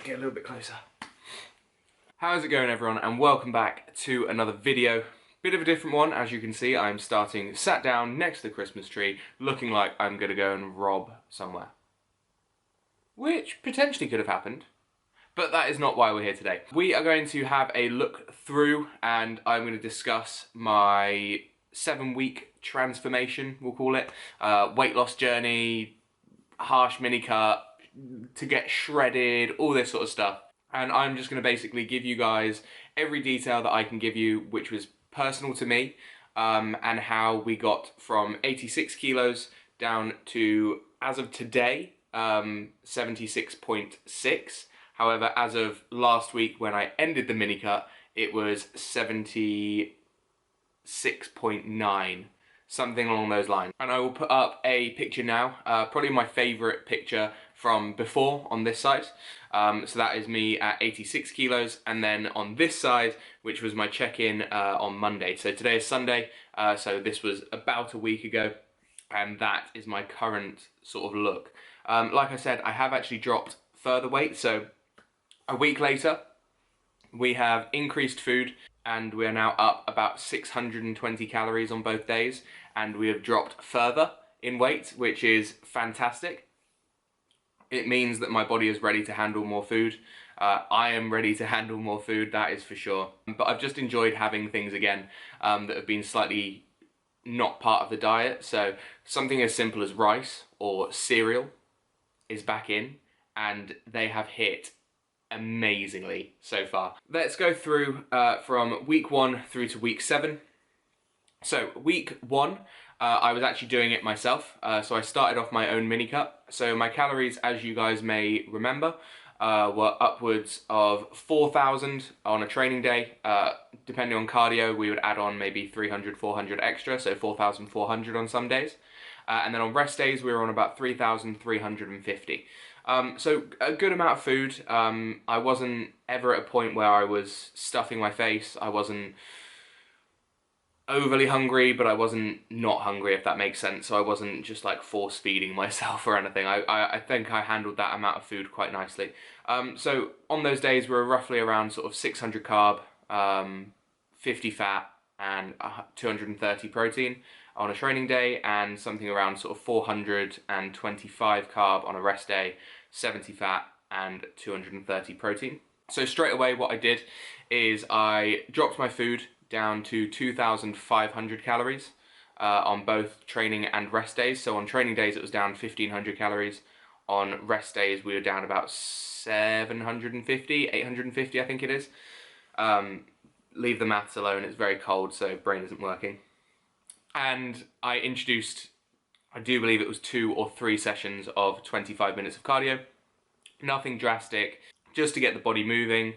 Get a little bit closer. How's it going, everyone, and welcome back to another video. Bit of a different one. As you can see, I'm sat down next to the Christmas tree, looking like I'm gonna go and rob somewhere. Which potentially could have happened, but that is not why we're here today. We are going to have a look through, and I'm going to discuss my 7-week transformation, we'll call it, weight loss journey, harsh mini cut, to get shredded, all this sort of stuff. And I'm just going to basically give you guys every detail that I can give you, which was personal to me, and how we got from 86 kilos down to, as of today, 76.6. However, as of last week when I ended the mini cut, it was 76.9. Something along those lines. And I will put up a picture now, probably my favourite picture from before on this side. So that is me at 86 kilos, and then on this side, which was my check-in on Monday. So today is Sunday, so this was about a week ago, and that is my current sort of look. Like I said, I have actually dropped further weight, so a week later, we have increased food, and we are now up about 620 calories on both days, and we have dropped further in weight, which is fantastic. It means that my body is ready to handle more food. I am ready to handle more food, that is for sure. But I've just enjoyed having things again that have been slightly not part of the diet. So something as simple as rice or cereal is back in, and they have hit amazingly so far. Let's go through from week 1 through to week 7. So week 1, I was actually doing it myself, so I started off my own mini cut. So my calories, as you guys may remember, were upwards of 4,000 on a training day. Depending on cardio, we would add on maybe 300, 400 extra, so 4,400 on some days. And then on rest days, we were on about 3,350. So a good amount of food. I wasn't ever at a point where I was stuffing my face. I wasn't overly hungry, but I wasn't not hungry, if that makes sense. So I wasn't just like force feeding myself or anything. I think I handled that amount of food quite nicely. So on those days, we were roughly around sort of 600 carb, 50 fat, and 230 protein on a training day, and something around sort of 425 carb on a rest day, 70 fat, and 230 protein. So straight away what I did is I dropped my food down to 2,500 calories on both training and rest days. So on training days it was down 1,500 calories. On rest days we were down about 750, 850 I think it is. Leave the maths alone, it's very cold, so brain isn't working. And I introduced, I do believe it was 2 or 3 sessions of 25 minutes of cardio. Nothing drastic, just to get the body moving,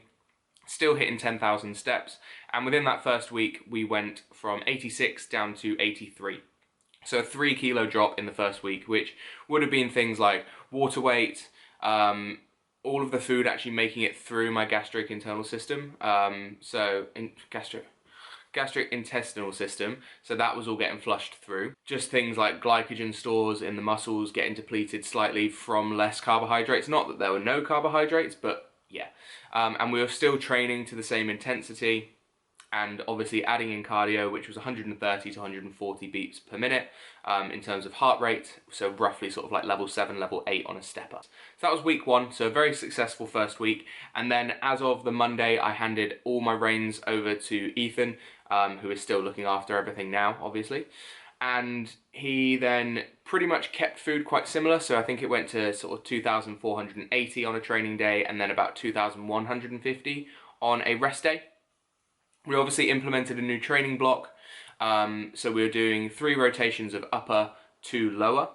still hitting 10,000 steps. And within that first week, we went from 86 down to 83. So a 3 kilo drop in the first week, which would have been things like water weight, all of the food actually making it through my gastric internal system. Gastric intestinal system, so that was all getting flushed through. Just things like glycogen stores in the muscles getting depleted slightly from less carbohydrates. Not that there were no carbohydrates, but yeah. And we were still training to the same intensity, and obviously adding in cardio, which was 130 to 140 beats per minute in terms of heart rate, so roughly sort of like level 7, level 8 on a stepper. So that was week 1, so a very successful first week. And then as of the Monday, I handed all my reins over to Ethan, who is still looking after everything now, obviously. And he then pretty much kept food quite similar, so I think it went to sort of 2,480 on a training day, and then about 2,150 on a rest day. We obviously implemented a new training block, so we were doing 3 rotations of upper to lower,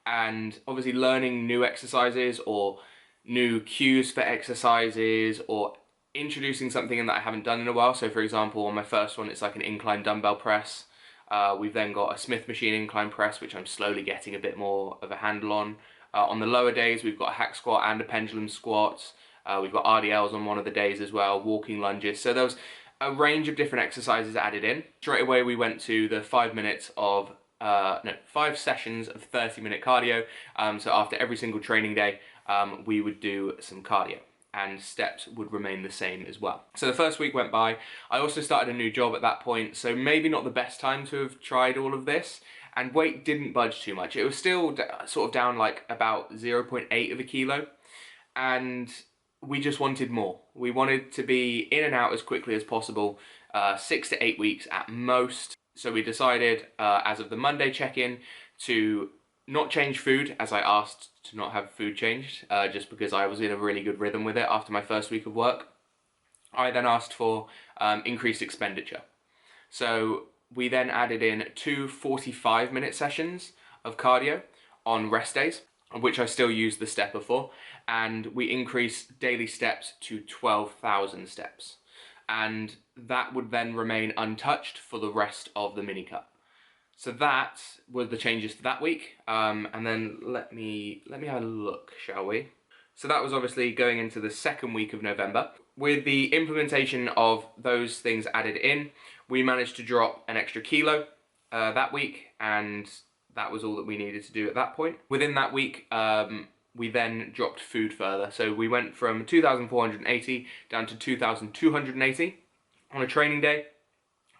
and obviously learning new exercises or new cues for exercises, or introducing something in that I haven't done in a while. So for example, on my first one, it's like an incline dumbbell press. We've then got a Smith machine incline press, which I'm slowly getting a bit more of a handle on. On the lower days, we've got a hack squat and a pendulum squat. We've got RDLs on one of the days as well, walking lunges. So there was a range of different exercises added in. Straight away we went to the 5 sessions of 30-minute cardio. So after every single training day, we would do some cardio. and steps would remain the same as well. So the first week went by. I also started a new job at that point, so maybe not the best time to have tried all of this, and weight didn't budge too much. It was still sort of down like about 0.8 of a kilo, and we just wanted more. We wanted to be in and out as quickly as possible, 6 to 8 weeks at most. So we decided, as of the Monday check-in, to not change food, as I asked to not have food changed, just because I was in a really good rhythm with it after my first week of work. I then asked for increased expenditure. So we then added in 2 45-minute sessions of cardio on rest days, which I still use the stepper for, and we increased daily steps to 12,000 steps. And that would then remain untouched for the rest of the mini cut. So that were the changes for that week, and then let me have a look, shall we? So that was obviously going into the second week of November. With the implementation of those things added in, we managed to drop an extra kilo that week, and that was all that we needed to do at that point. Within that week, we then dropped food further. So we went from 2,480 down to 2,280 on a training day.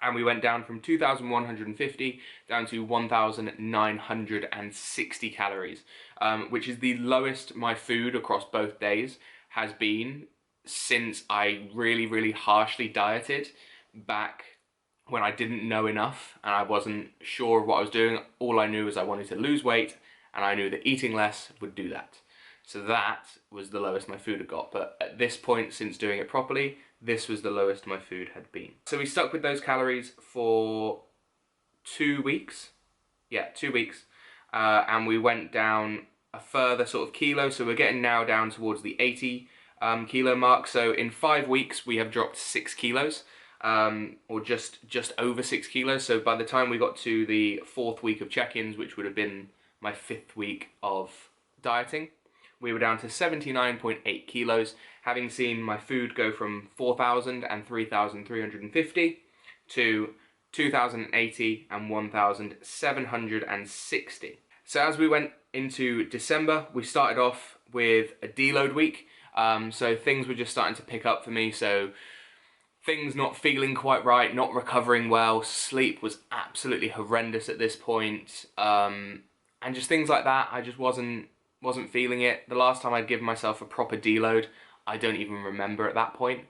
And we went down from 2,150 down to 1,960 calories, which is the lowest my food across both days has been since I really, really harshly dieted back when I didn't know enough and I wasn't sure of what I was doing. All I knew was I wanted to lose weight, and I knew that eating less would do that. So that was the lowest my food had got. But at this point, since doing it properly, this was the lowest my food had been. So we stuck with those calories for 2 weeks. Yeah, 2 weeks. And we went down a further sort of kilo. So we're getting now down towards the 80 kilo mark. So in 5 weeks, we have dropped 6 kilos. Or just over 6 kilos. So by the time we got to the 4th week of check-ins, which would have been my 5th week of dieting, we were down to 79.8 kilos, having seen my food go from 4,000 and 3,350 to 2,080 and 1,760. So as we went into December, we started off with a deload week. So things were just starting to pick up for me. So things not feeling quite right, not recovering well, sleep was absolutely horrendous at this point, and just things like that. I just wasn't feeling it. The last time I'd given myself a proper deload, I don't even remember at that point.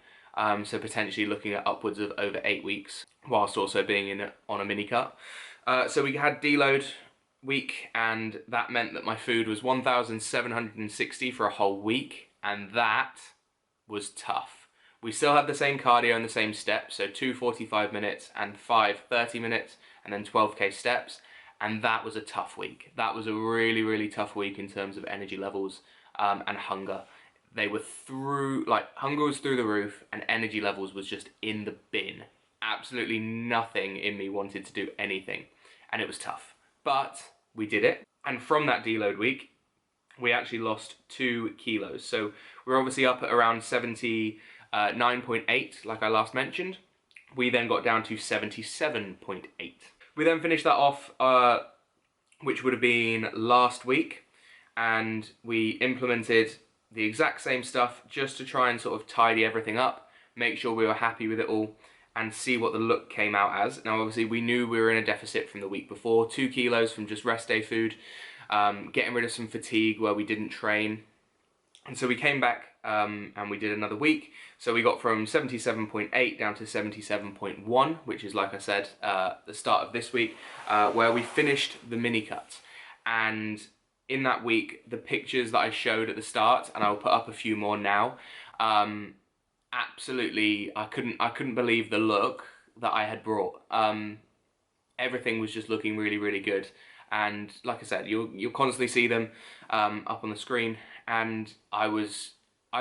So potentially looking at upwards of over 8 weeks, whilst also being on a mini cut. So we had deload week, and that meant that my food was 1,760 for a whole week, and that was tough. We still had the same cardio and the same steps, so 2 45 minutes and 5 30 minutes, and then 12k steps. And that was a tough week. That was a really, really tough week in terms of energy levels and hunger. They were hunger was through the roof and energy levels was just in the bin. Absolutely nothing in me wanted to do anything. And it was tough. But we did it. And from that deload week, we actually lost 2 kilos. So we're obviously up at around 79.8, like I last mentioned. We then got down to 77.8. We then finished that off, which would have been last week, and we implemented the exact same stuff just to try and sort of tidy everything up, make sure we were happy with it all, and see what the look came out as. Now, obviously, we knew we were in a deficit from the week before, 2 kilos from just rest day food, getting rid of some fatigue where we didn't train. And so we came back and we did another week. So we got from 77.8 down to 77.1, which is, like I said, the start of this week, where we finished the mini cut. And in that week, the pictures that I showed at the start, and I'll put up a few more now, absolutely, I couldn't believe the look that I had brought. Everything was just looking really, really good. And like I said, you'll constantly see them up on the screen. And I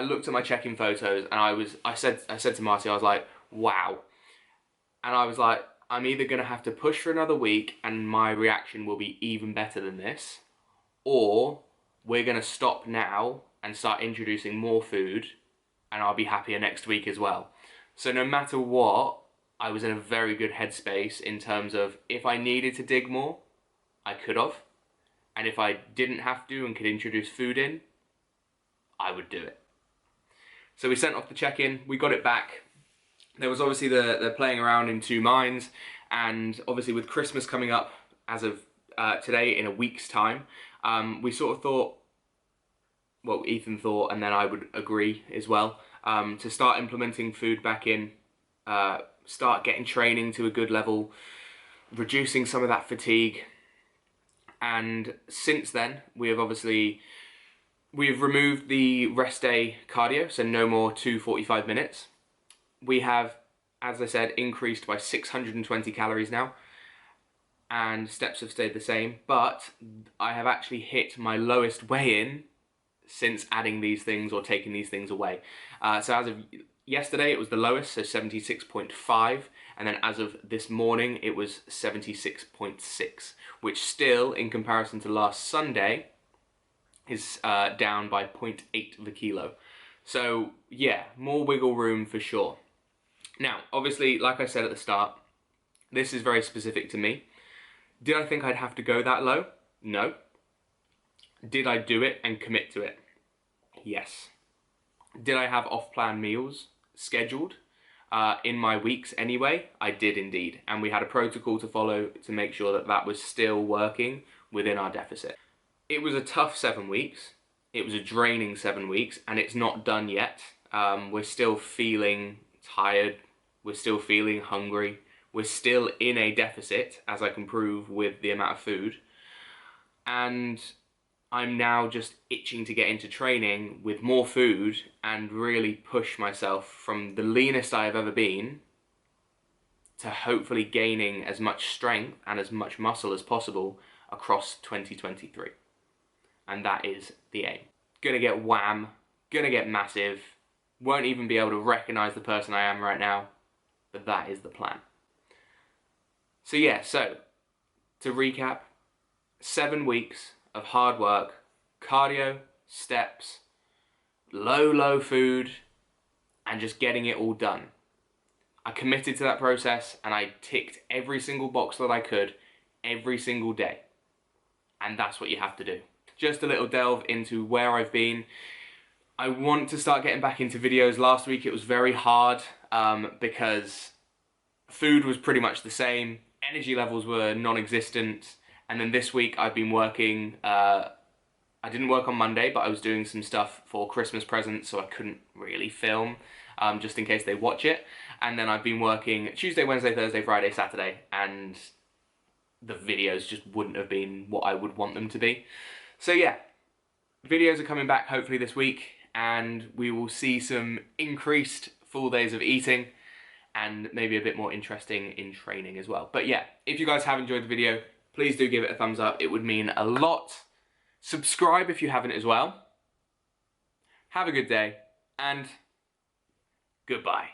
looked at my check-in photos, and I said to Marty, I was like, wow. And I was like, I'm either gonna have to push for another week and my reaction will be even better than this, or we're gonna stop now and start introducing more food and I'll be happier next week as well. So no matter what, I was in a very good headspace in terms of if I needed to dig more, I could have. And if I didn't have to and could introduce food in, I would do it. So we sent off the check-in, we got it back. There was obviously the playing around in two minds, and obviously with Christmas coming up as of today in a week's time, we sort of thought, well, Ethan thought, and then I would agree as well, to start implementing food back in, start getting training to a good level, reducing some of that fatigue. And since then, we've removed the rest day cardio, so no more 2 45 minutes. We have, as I said, increased by 620 calories now, and steps have stayed the same, but I have actually hit my lowest weigh-in since adding these things or taking these things away. So as of yesterday, it was the lowest, so 76.5, and then as of this morning, it was 76.6, which still, in comparison to last Sunday, is down by 0.8 of a kilo. So yeah, more wiggle room for sure. Now, obviously, like I said at the start, this is very specific to me. Did I think I'd have to go that low? No. Did I do it and commit to it? Yes. Did I have off-plan meals scheduled in my weeks anyway? I did indeed. And we had a protocol to follow to make sure that that was still working within our deficit. It was a tough 7 weeks. It was a draining 7 weeks, and it's not done yet. We're still feeling tired. We're still feeling hungry. We're still in a deficit, as I can prove with the amount of food. And I'm now just itching to get into training with more food and really push myself from the leanest I've ever been to hopefully gaining as much strength and as much muscle as possible across 2023. And that is the aim. Gonna get wham, gonna get massive, won't even be able to recognize the person I am right now, but that is the plan. So yeah, so to recap, 7 weeks of hard work, cardio, steps, low food, and just getting it all done. I committed to that process and I ticked every single box that I could every single day. And that's what you have to do. Just a little delve into where I've been. I want to start getting back into videos. Last week it was very hard because food was pretty much the same, energy levels were non-existent, and then this week I've been working, I didn't work on Monday, but I was doing some stuff for Christmas presents, so I couldn't really film, just in case they watch it. And then I've been working Tuesday, Wednesday, Thursday, Friday, Saturday, and the videos just wouldn't have been what I would want them to be. So yeah, videos are coming back hopefully this week, and we will see some increased full days of eating and maybe a bit more interesting in training as well. But yeah, if you guys have enjoyed the video, please do give it a thumbs up. It would mean a lot. Subscribe if you haven't as well. Have a good day, and goodbye.